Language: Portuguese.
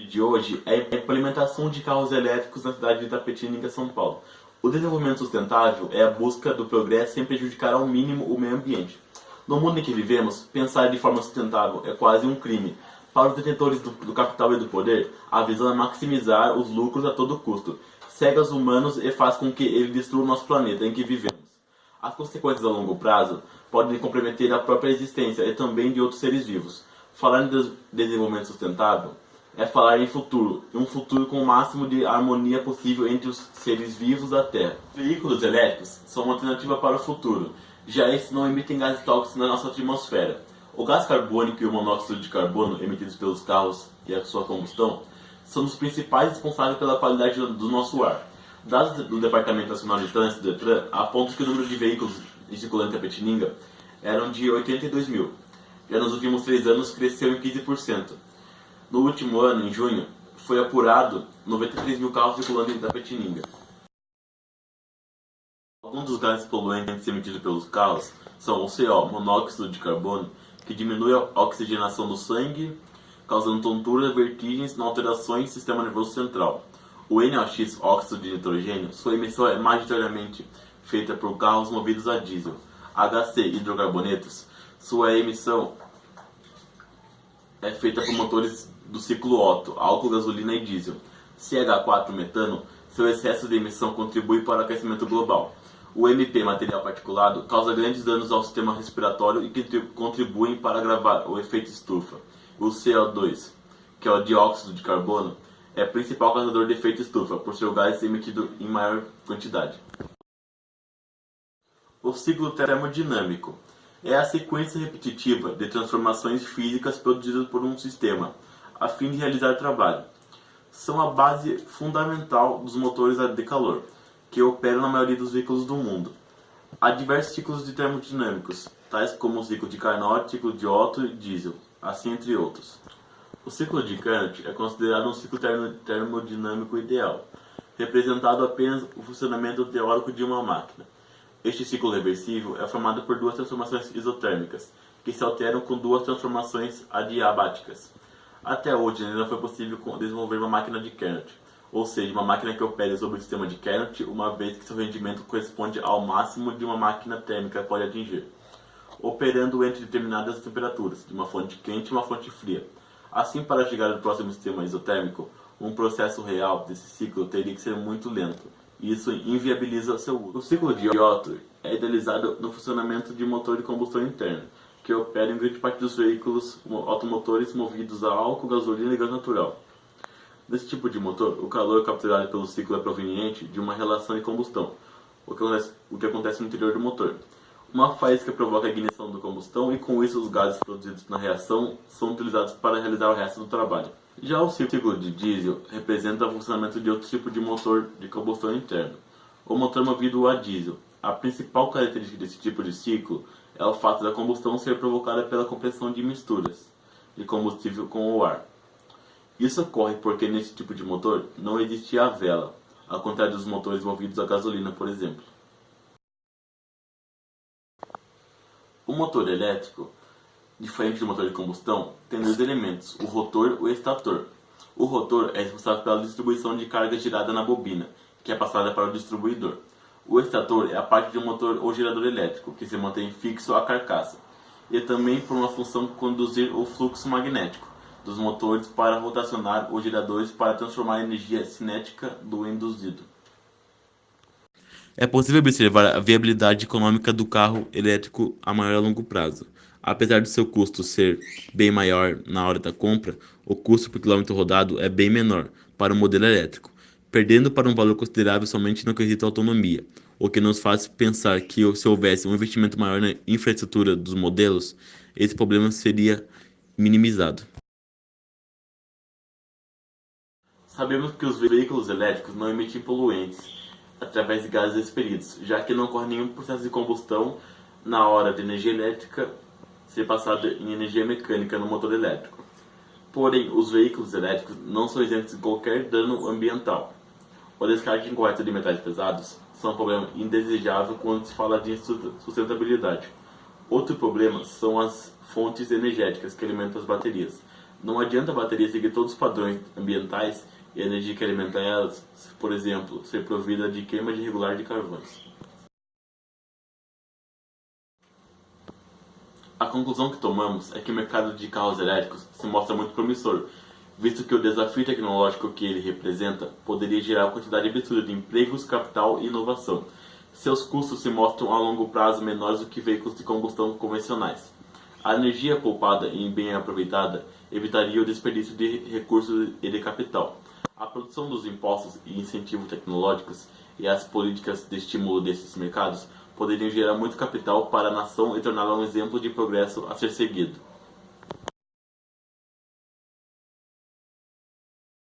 De hoje é a implementação de carros elétricos na cidade de Itapetininga, São Paulo. O desenvolvimento sustentável é a busca do progresso sem prejudicar ao mínimo o meio ambiente. No mundo em que vivemos, pensar de forma sustentável é quase um crime. Para os detentores do capital e do poder, a visão é maximizar os lucros a todo custo. Cega os humanos e faz com que ele destrua o nosso planeta em que vivemos. As consequências a longo prazo podem comprometer a própria existência e também de outros seres vivos. Falar em desenvolvimento sustentável é falar em futuro, um futuro com o máximo de harmonia possível entre os seres vivos da Terra. Veículos elétricos são uma alternativa para o futuro, já esses não emitem gases tóxicos na nossa atmosfera. O gás carbônico e o monóxido de carbono emitidos pelos carros e a sua combustão são os principais responsáveis pela qualidade do nosso ar. Dados do Departamento Nacional de Trânsito, DETRAN, apontam que o número de veículos circulando em Itapetininga eram de 82 mil. Já nos últimos 3 anos cresceu em 15%. No último ano, em junho, foi apurado 93 mil carros circulando em Itapetininga. Alguns dos gases poluentes emitidos pelos carros são o CO, monóxido de carbono, que diminui a oxigenação do sangue, causando tontura, vertigens e alterações no sistema nervoso central. O NOx, óxido de nitrogênio, sua emissão é majoritariamente feita por carros movidos a diesel. HC, hidrocarbonetos, sua emissão é feita por motores do ciclo Otto, álcool, gasolina e diesel. CH4, metano, seu excesso de emissão contribui para o aquecimento global. O MP, material particulado, causa grandes danos ao sistema respiratório e que contribuem para agravar o efeito estufa. O CO2, que é o dióxido de carbono, é o principal causador de efeito estufa, por seu gás emitido em maior quantidade. O ciclo termodinâmico é a sequência repetitiva de transformações físicas produzidas por um sistema, a fim de realizar trabalho. São a base fundamental dos motores de calor, que operam na maioria dos veículos do mundo. Há diversos ciclos de termodinâmicos, tais como o ciclo de Carnot, ciclo de Otto e diesel, assim entre outros. O ciclo de Carnot é considerado um ciclo termodinâmico ideal, representado apenas o funcionamento teórico de uma máquina. Este ciclo reversível é formado por 2 transformações isotérmicas, que se alteram com 2 transformações adiabáticas. Até hoje ainda não foi possível desenvolver uma máquina de Carnot, ou seja, uma máquina que opere sobre o sistema de Carnot, uma vez que seu rendimento corresponde ao máximo de uma máquina térmica pode atingir, operando entre determinadas temperaturas, de uma fonte quente e uma fonte fria. Assim, para chegar ao próximo sistema isotérmico, um processo real desse ciclo teria que ser muito lento, e isso inviabiliza seu uso. O ciclo de Otto é idealizado no funcionamento de motor de combustão interna, que opera em grande parte dos veículos automotores movidos a álcool, gasolina e gás natural. Nesse tipo de motor, o calor capturado pelo ciclo é proveniente de uma relação de combustão, o que acontece no interior do motor. Uma faísca provoca a ignição da combustão e com isso os gases produzidos na reação são utilizados para realizar o resto do trabalho. Já o ciclo de diesel representa o funcionamento de outro tipo de motor de combustão interna, o motor movido a diesel. A principal característica desse tipo de ciclo é o fato da combustão ser provocada pela compressão de misturas de combustível com o ar. Isso ocorre porque nesse tipo de motor não existe a vela, ao contrário dos motores movidos a gasolina, por exemplo. O motor elétrico, diferente do motor de combustão, tem 2 elementos, o rotor e o estator. O rotor é responsável pela distribuição de carga girada na bobina, que é passada para o distribuidor. O estator é a parte de um motor ou gerador elétrico, que se mantém fixo à carcaça, e também por uma função conduzir o fluxo magnético dos motores para rotacionar os geradores para transformar a energia cinética do induzido. É possível observar a viabilidade econômica do carro elétrico a maior e longo prazo. Apesar de seu custo ser bem maior na hora da compra, o custo por quilômetro rodado é bem menor para o modelo elétrico, perdendo para um valor considerável somente no quesito autonomia, o que nos faz pensar que se houvesse um investimento maior na infraestrutura dos modelos, esse problema seria minimizado. Sabemos que os veículos elétricos não emitem poluentes através de gases expelidos, já que não ocorre nenhum processo de combustão na hora de energia elétrica ser passada em energia mecânica no motor elétrico. Porém, os veículos elétricos não são isentos de qualquer dano ambiental. O descarte incorreto de metais pesados são um problema indesejável quando se fala de sustentabilidade. Outro problema são as fontes energéticas que alimentam as baterias. Não adianta a bateria seguir todos os padrões ambientais e a energia que alimenta elas, por exemplo, ser provida de queima irregular de carvões. A conclusão que tomamos é que o mercado de carros elétricos se mostra muito promissor, visto que o desafio tecnológico que ele representa poderia gerar uma quantidade absurda de empregos, capital e inovação. Seus custos se mostram a longo prazo menores do que veículos de combustão convencionais. A energia poupada e bem aproveitada evitaria o desperdício de recursos e de capital. A produção dos impostos e incentivos tecnológicos e as políticas de estímulo desses mercados poderiam gerar muito capital para a nação e torná-la um exemplo de progresso a ser seguido.